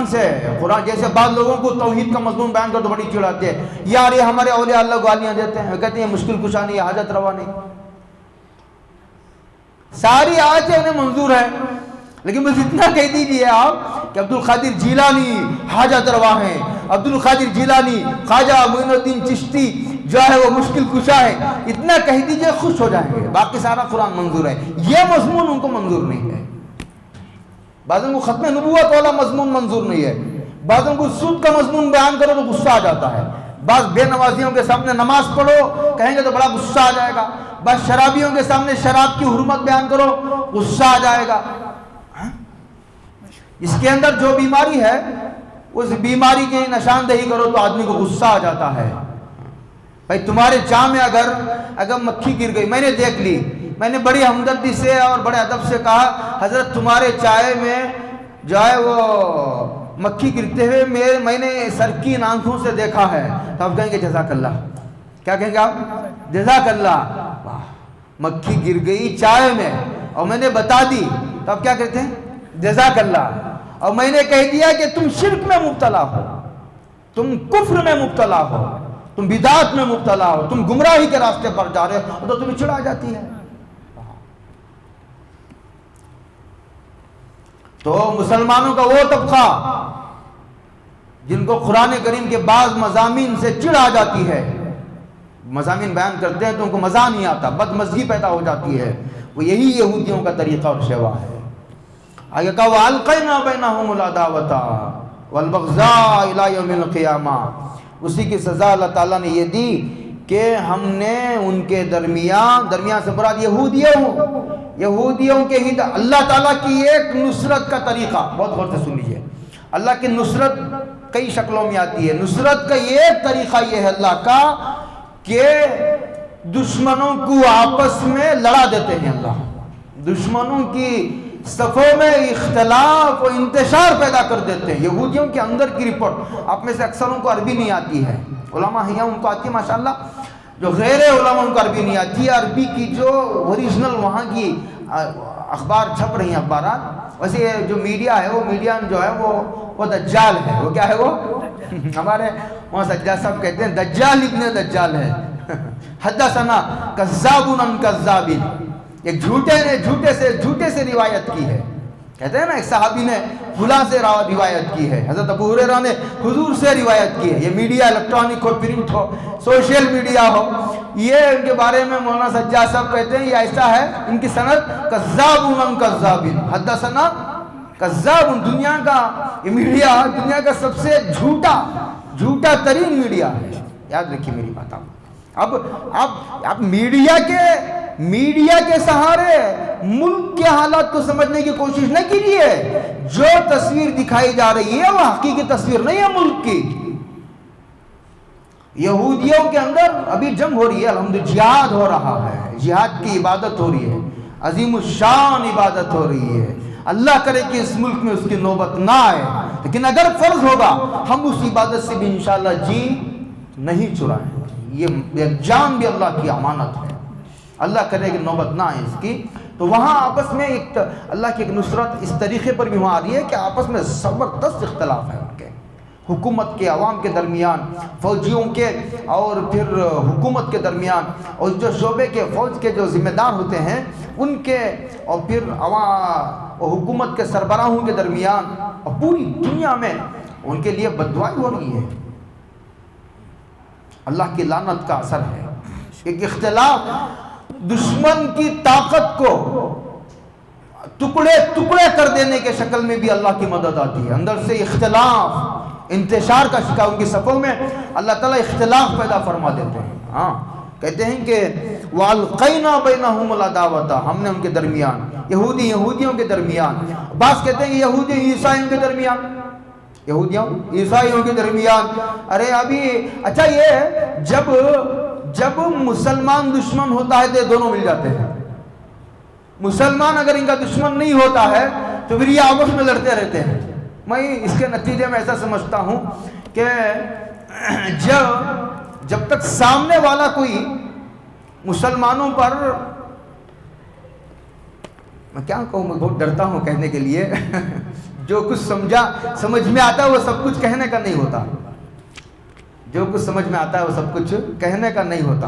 سے قرآن، جیسے بعض لوگوں کو توحید کا مضمون بیان کر تو بڑی چڑ آتی ہے، یار یہ ہمارے اولیاء اللہ گالیاں دیتے ہیں، کہتے ہیں مشکل کشا نہیں، حاجت روا نہیں، ساری آیتیں انہیں منظور ہے، لیکن بس اتنا کہہ دیجیے آپ کہ عبد القادر جیلانی حاجت روا ہیں، عبد القادر جیلانی، خواجہ معین الدین چشتی جو ہے وہ مشکل کشا ہے، اتنا کہہ دیجئے خوش ہو جائیں گے، باقی سارا قرآن منظور ہے۔ یہ مضمون ان کو منظور نہیں ہے۔ بعضوں کو ختم نبوت والا مضمون منظور نہیں ہے، بعضوں کو سود کا مضمون بیان کرو تو غصہ آ جاتا ہے، بعض بے نمازیوں کے سامنے نماز پڑھو کہیں گے تو بڑا غصہ آ جائے گا، بعض شرابیوں کے سامنے شراب کی حرمت بیان کرو غصہ آ جائے گا۔ اس کے اندر جو بیماری ہے اس بیماری کی نشاندہی کرو تو آدمی کو غصہ آ جاتا ہے۔ بھائی تمہارے چائے میں اگر مکھی گر گئی، میں نے دیکھ لی، میں نے بڑی ہمدردی سے اور بڑے ادب سے کہا حضرت تمہارے چائے میں جو ہے وہ مکھی گرتے ہوئے میں نے سرکین آنکھوں سے دیکھا ہے، تو آپ کہیں گے جزاک اللہ، کیا کہیں گے آپ؟ جزاک اللہ، مکھی گر گئی چائے میں اور میں نے بتا دی، تو آپ کیا کہتے ہیں؟ جزاک اللہ۔ اور میں نے کہہ دیا کہ تم شرک میں مبتلا ہو، تم کفر میں مبتلا ہو، تم بدعات میں مبتلا ہو، تم گمراہی کے راستے پر جا رہے ہو، تو تمہیں چڑ آ جاتی ہے۔ تو مسلمانوں کا وہ طبقہ جن کو قرآن کریم کے بعض مضامین سے چڑ آ جاتی ہے، مضامین بیان کرتے ہیں تو ان کو مزہ نہیں آتا، بدمزگی پیدا ہو جاتی ہے، وہ یہی یہودیوں کا طریقہ اور شیوا ہے۔ آگے کہا وَأَلْقَيْنَا بَيْنَهُمُ الْعَدَاوَةَ وَالْبَغْضَاءَ إِلَىٰ یَوْمِ الْقِیَامَةِ، اسی کی سزا اللہ تعالیٰ نے یہ دی کہ ہم نے ان کے درمیان سے مراد یہودیوں کے ہی اللہ تعالیٰ کی ایک نصرت کا طریقہ، بہت غور سے سن لیجیے، اللہ کی نصرت کئی شکلوں میں آتی ہے، نصرت کا ایک طریقہ یہ ہے اللہ کا کہ دشمنوں کو آپس میں لڑا دیتے ہیں، اللہ دشمنوں کی صفوں میں اختلاف و انتشار پیدا کر دیتے ہیں۔ یہودیوں کے اندر کی رپورٹ، آپ میں سے اکثروں کو عربی نہیں آتی ہے، علماء ہیں ان کو آتی ہے ماشاءاللہ، جو غیر علماء ان کو عربی نہیں آتی ہے، عربی کی جو اوریجنل وہاں کی اخبار چھپ رہی ہیں اخبارات، ویسے جو میڈیا ہے وہ میڈیا جو ہے وہ دجال ہے، وہ کیا ہے، وہ ہمارے وہاں سجاد صاحب کہتے ہیں دجال ابن دجال ہے، حدثنا کذاب عن کذاب، ایک جھوٹے سے روایت کی ہے، کہتے ہیں نا ایک صحابی نے فلاں سے روایت کی ہے، حضرت ابو ہریرہ نے حضور سے روایت کی ہے۔ یہ میڈیا الیکٹرانک ہو، پرنٹ ہو، سوشل میڈیا ہو، یہ ان کے بارے میں مولانا سجاد صاحب کہتے ہیں یہ ایسا ہے، ان کی سند کذاب عن کذاب، حدثنا کذاب، دنیا کا یہ میڈیا دنیا کا سب سے جھوٹا ترین میڈیا ہے، یاد رکھیے میری بات۔ اب میڈیا کے سہارے ملک کے حالات کو سمجھنے کی کوشش نہ کیجیے، جو تصویر دکھائی جا رہی ہے وہ حقیقی تصویر نہیں ہے ملک کی۔ یہودیوں کے اندر ابھی جنگ ہو رہی ہے، الحمدللہ جہاد ہو رہا ہے، جہاد کی عبادت ہو رہی ہے، عظیم الشان عبادت ہو رہی ہے، اللہ کرے کہ اس ملک میں اس کی نوبت نہ آئے، لیکن اگر فرض ہوگا ہم اس عبادت سے بھی انشاءاللہ جی نہیں چرائیں گے، یہ جان بھی اللہ کی امانت ہے، اللہ کرے کہ نوبت نہ آئے اس کی، تو وہاں آپس میں ایک اللہ کی ایک نصرت اس طریقے پر بھی وہاں آ رہی ہے کہ آپس میں زبردست اختلاف ہے ان کے، حکومت کے عوام کے درمیان، فوجیوں کے اور پھر حکومت کے درمیان، اور جو شعبے کے فوج کے جو ذمہ دار ہوتے ہیں ان کے، اور پھر عوام اور حکومت کے سربراہوں کے درمیان، اور پوری دنیا میں ان کے لیے بددعائی ہو رہی ہے۔ اللہ کی لعنت کا اثر ہے۔ ایک اختلاف دشمن کی طاقت کو ٹکڑے ٹکڑے کر دینے کے شکل میں بھی اللہ کی مدد آتی ہے۔ اندر سے اختلاف انتشار کا شکار، ان کی صفوں میں اللہ تعالیٰ اختلاف پیدا فرما دیتے ہیں۔ ہاں کہتے ہیں کہ وَأَلْقَيْنَا بَيْنَهُمُ الْعَدَاوَةَ، ہم نے ان کے درمیان، یہودی یہودیوں کے درمیان، بعض کہتے ہیں کہ یہودی عیسائیوں کے درمیان، یہودیوں عیسائیوں کے درمیان۔ ارے ابھی اچھا یہ جب مسلمان دشمن ہوتا ہے تو دونوں مل جاتے ہیں، مسلمان اگر ان کا دشمن نہیں ہوتا ہے تو پھر یہ آپس میں لڑتے رہتے ہیں۔ میں اس کے نتیجے میں ایسا سمجھتا ہوں کہ جب تک سامنے والا کوئی مسلمانوں پر، میں کیا کہوں، میں بہت ڈرتا ہوں کہنے کے لیے جو کچھ سمجھ میں آتا ہے وہ سب کچھ کہنے کا نہیں ہوتا، جو کچھ سمجھ میں آتا ہے وہ سب کچھ کہنے کا نہیں ہوتا۔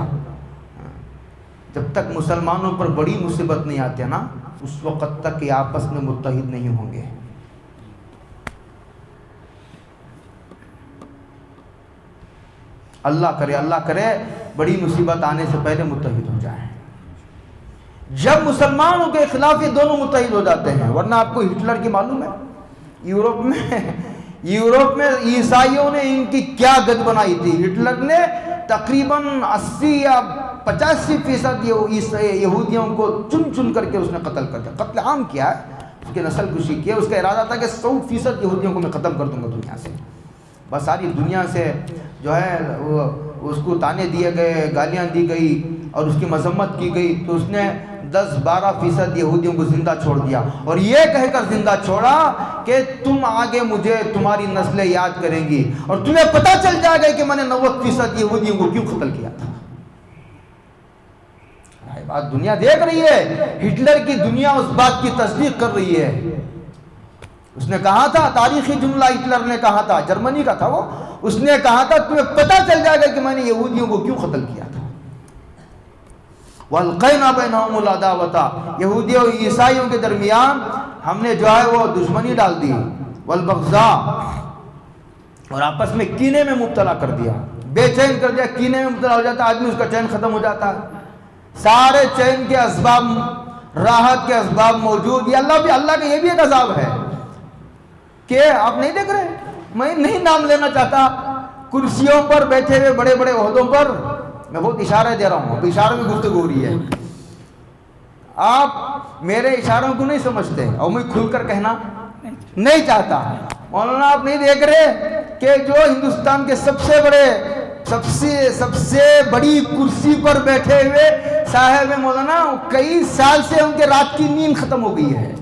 جب تک مسلمانوں پر بڑی مصیبت نہیں آتی ہے نا، اس وقت تک یہ آپس میں متحد نہیں ہوں گے۔ اللہ کرے بڑی مصیبت آنے سے پہلے متحد ہو جائیں۔ جب مسلمانوں کے خلاف یہ دونوں متحد ہو جاتے ہیں، ورنہ آپ کو ہٹلر کی معلوم ہے، یورپ میں عیسائیوں نے ان کی کیا گد بنائی تھی۔ ہٹلر نے تقریباً 80 یا 85% یہودیوں کو چن کر کے اس نے قتل کر دیا، قتل عام کیا ہے، اس کی نسل کشی کی ہے۔ اس کا ارادہ تھا کہ 100% یہودیوں کو میں ختم کر دوں گا دنیا سے، بس ساری دنیا سے جو ہے اس کو تانے دیے گئے، گالیاں دی گئی اور اس کی مذمت کی گئی، تو اس نے 10-12% یہودیوں کو زندہ چھوڑ دیا، اور یہ کہہ کر زندہ چھوڑا کہ تم آگے مجھے تمہاری نسلیں یاد کریں گی اور تمہیں پتہ چل جائے گا کہ میں نے 90% یہودیوں کو کیوں قتل کیا تھا۔ بات دنیا دیکھ رہی ہے، ہٹلر کی دنیا اس بات کی تصدیق کر رہی ہے۔ اس نے کہا تھا، تاریخی جملہ ہٹلر نے کہا تھا، جرمنی کا تھا وہ، اس نے کہا تھا تمہیں پتہ چل جائے گا کہ میں نے یہودیوں کو کیوں قتل کیا تھا۔ وَأَلْقَيْنَا بَيْنَهُمُ الْعَدَاوَةَ، یہودیوں اور عیسائیوں کے درمیان ہم نے جو ہے وہ دشمنی ڈال دی، وَالْبَغْضَاءَ، اور آپس میں کینے میں مبتلا کر دیا، بے چین کر دیا، کینے میں مبتلا ہو جاتا آدمی، اس کا چین ختم ہو جاتا ہے۔ سارے چین کے اسباب، راحت کے اسباب موجود، یہ اللہ کا یہ بھی ایک عذاب ہے کہ آپ نہیں دیکھ رہے، میں نہیں نام لینا چاہتا، کرسیوں پر بیٹھے ہوئے بڑے بڑے عہدوں پر، میں بہت اشارے دے رہا ہوں، اشاروں میں گفتگو ہو رہی ہے، آپ میرے اشاروں کو نہیں سمجھتے اور میں کھل کر کہنا نہیں چاہتا۔ مولانا آپ نہیں دیکھ رہے کہ جو ہندوستان کے سب سے بڑی کرسی پر بیٹھے ہوئے صاحب مولانا، کئی سال سے ان کے رات کی نیند ختم ہو گئی ہے،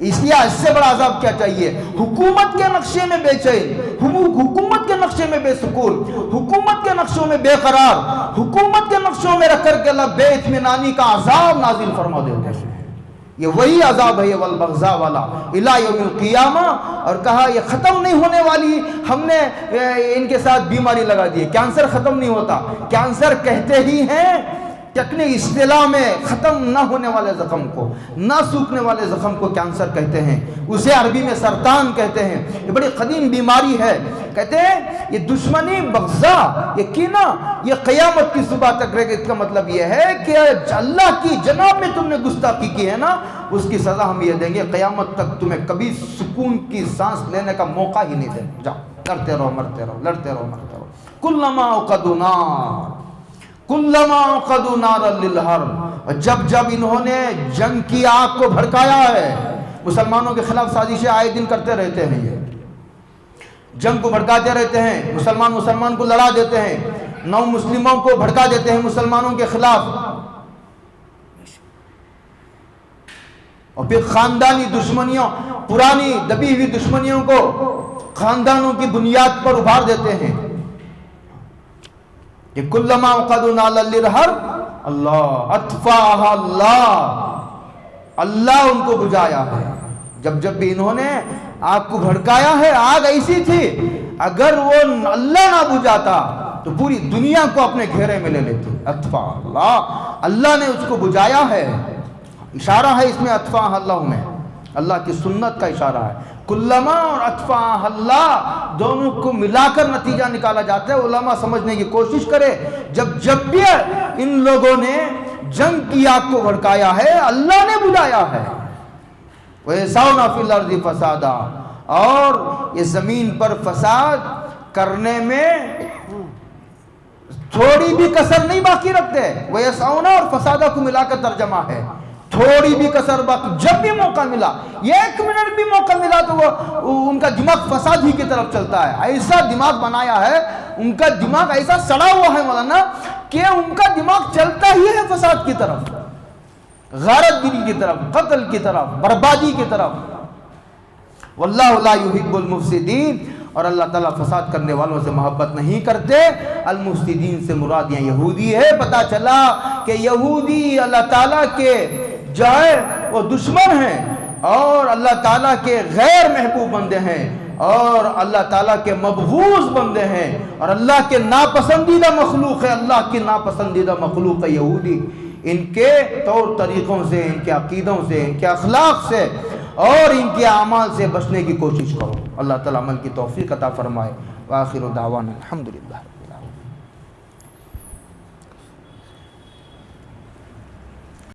اس لیے اس سے بڑا عذاب کیا چاہیے؟ حکومت کے نقشے میں بے چین، حکومت کے نقشے میں بے سکون، حکومت کے نقشوں میں بے قرار، حکومت کے نقشوں میں رکھ کر کے اللہ بے اطمینانی کا عذاب نازل فرما دیتے ہیں۔ یہ وہی عذاب ہے، یہ والبغضاء والا الی یوم القیامہ، اور کہا یہ ختم نہیں ہونے والی، ہم نے ان کے ساتھ بیماری لگا دی ہے۔ کینسر ختم نہیں ہوتا، کینسر کہتے ہی ہیں ٹیکنیک اصطلاح میں ختم نہ ہونے والے زخم کو، نہ سوکھنے والے زخم کو کینسر کہتے ہیں، اسے عربی میں سرطان کہتے ہیں، یہ بڑی قدیم بیماری ہے۔ کہتے ہیں یہ دشمنی، بغضا، یہ کینہ، یہ قیامت کی صبح تک رہے گا۔ اس کا مطلب یہ ہے کہ اللہ کی جناب میں تم نے گستاخی کی ہے نا، اس کی سزا ہم یہ دیں گے، قیامت تک تمہیں کبھی سکون کی سانس لینے کا موقع ہی نہیں دیں۔ جاؤ، لڑتے رہو، مرتے رہو، لڑتے رہو، مرتے رہو۔ کلما اوقدوا نار، کلما اوقدوا نارا للحرب، جب انہوں نے جنگ کی آگ کو بھڑکایا ہے، مسلمانوں کے خلاف سازشیں آئے دن کرتے رہتے ہیں، یہ جنگ کو بھڑکاتے رہتے ہیں، مسلمان کو لڑا دیتے ہیں، نو مسلموں کو بھڑکا دیتے ہیں مسلمانوں کے خلاف، اور پھر خاندانی دشمنیوں، پرانی دبی ہوئی دشمنیوں کو خاندانوں کی بنیاد پر ابھار دیتے ہیں۔ کہ کلما اوقدوا نارا للحرب اللہ اطفاها اللہ، اللہ ان کو بجھایا ہے۔ جب جب بھی انہوں نے آگ کو بھڑکایا ہے، آگ ایسی تھی اگر وہ اللہ نہ بجھاتا تو پوری دنیا کو اپنے گھیرے میں لے لیتے۔ اطفا اللہ، اللہ نے اس کو بجھایا ہے۔ اشارہ ہے اس میں اطفا اللہ میں، اللہ کی سنت کا اشارہ ہے۔ کلما اور اطفا اللہ دونوں کو ملا کر نتیجہ نکالا جاتا ہے۔ علماء سمجھنے کی کوشش کرے، جب بھی ان لوگوں نے جنگ کی آگ کو بھڑکایا ہے، اللہ نے بجھایا ہے۔ وَيَسْعَوْنَ فِي الْأَرْضِ فَسَادًا، اور یہ زمین پر فساد کرنے میں تھوڑی بھی کسر نہیں باقی رکھتے۔ وَيَسْعَوْنَ اور فسادہ کو ملا کر ترجمہ ہے، تھوڑی بھی کسر باقی، جب بھی موقع ملا، یہ 1 منٹ بھی موقع ملا تو وہ ان کا دماغ فساد ہی کی طرف چلتا ہے۔ ایسا دماغ بنایا ہے، ان کا دماغ ایسا سڑا ہوا ہے مولانا کہ ان کا دماغ چلتا ہی ہے فساد کی طرف، غارت گری کی طرف، قتل کی طرف، بربادی کی طرف۔ واللہ لا يحب المفسدین، اور اللہ تعالیٰ فساد کرنے والوں سے محبت نہیں کرتے۔ المفسدین سے مراد یہاں یہودی ہے۔ پتہ چلا کہ یہودی اللہ تعالیٰ کے جو ہے وہ دشمن ہیں، اور اللہ تعالیٰ کے غیر محبوب بندے ہیں، اور اللہ تعالیٰ کے مبغوض بندے ہیں، اور اللہ کے ناپسندیدہ مخلوق ہے۔ اللہ کی ناپسندیدہ مخلوق ہے یہودی۔ ان کے طور طریقوں سے، ان کے عقیدوں سے، ان کے اخلاق سے اور ان کے اعمال سے بچنے کی کوشش کرو۔ اللہ تعالیٰ عمل کی توفیق عطا فرمائے۔ وآخر دعوانا الحمدللہ۔